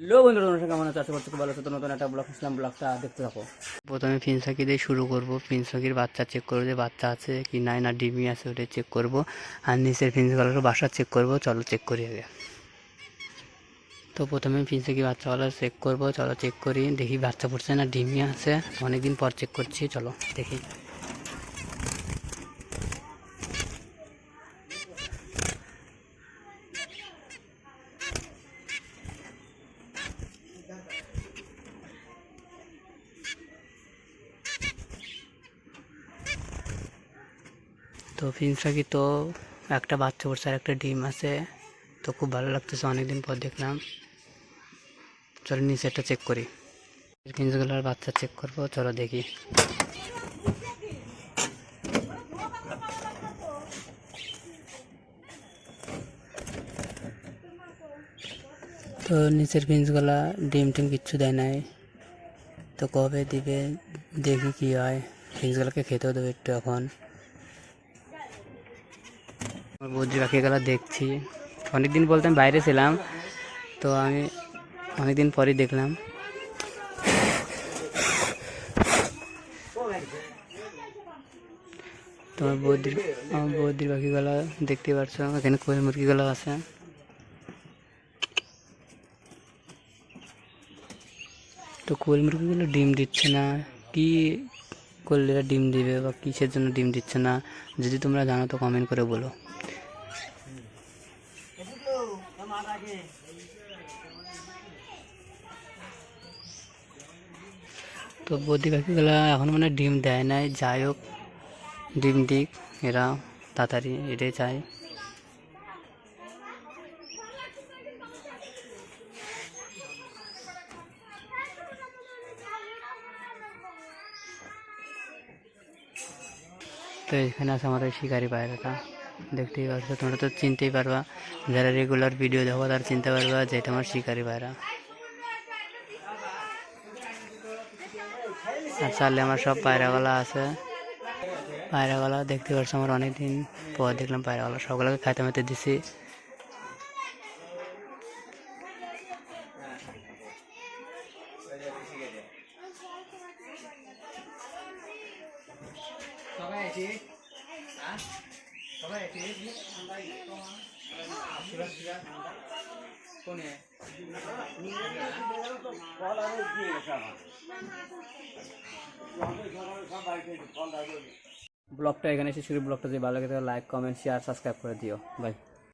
Hello বন্ধুরা, তোমরা কেমন আছো? আশা করছি খুব ভালো আছো। তো নতুন একটা ব্লগ আসলাম, ব্লগটা দেখতে থাকো। প্রথমে ফিনসাকি দিয়ে শুরু করবো। ফিনসাকির বাচ্চা চেক করবো যে বাচ্চা আছে কি নাই, না ডিমি আছে ওটা চেক করবো। আর নিচের ফিন্সগুলোর বাসা চেক করবো। চলো চেক করি আগে। তো প্রথমে ফিনসাকি বাচ্চাগুলো চেক করবো। চলো চেক করি, দেখি বাচ্চা পড়ছে না ডিমি আছে। অনেকদিন পর চেক করছি, চলো দেখি। তো ফিনসাকি তো একটা বাচ্চা পড়ছে আর একটা ডিম আছে। তো খুব ভালো লাগতেছে, অনেকদিন পর দেখলাম। চলো নিচে একটা চেক করি, ফিন্সগুলোর বাচ্চা চেক করবো। চলো দেখি। তো নিচের ফিন্সগুলা ডিম টিম কিচ্ছু দেয় নাই। তো কবে দিবে দেখি কি হয়। ফিন্সগুলোকে খেতেও দেবো একটু এখন। বদ্রি পাখিগুলো দেখছি, অনেকদিন বলতে আমি বাইরে ছিলাম, তো আমি অনেকদিন পরই দেখলাম। তোমার বদ্রি পাখিগুলো দেখতে পাচ্ছ, এখানে কোয়েল মুরগিগুলো আছে। তো কোয়েল মুরগিগুলো ডিম দিচ্ছে না, কি করলে ডিম দিবে বা কিসের জন্য ডিম দিচ্ছে না, যদি তোমরা জানো তো কমেন্ট করে বলো। তো বদ্রি পাখিগুলো এখন মানে ডিম দেয় নাই, যাই হোক ডিম দিক, এরা তাড়াতাড়ি এটাই চায়। তো এখানে আছে আমার ওই শিকারি পায়রাটা, দেখতেই পারছো, তোমরা তো চিনতেই পারবা, যারা রেগুলার ভিডিও দেখো তারা চিনতে পারবা যে এটা আমার শিকারি পায়রা। আর চালে আমার সব পায়রাগুলা আছে। পায়রাগুলা দেখতে পাচ্ছ, আমার অনেকদিন পর দেখলাম পায়রাগুলা, সবগুলোকে খাইতে মাইতে দিছি। ব্লগটা এখানে শেষ করি। ব্লগটা যদি ভালো লাগে তাহলে লাইক, কমেন্ট, শেয়ার, সাবস্ক্রাইব করে দিও। বাই।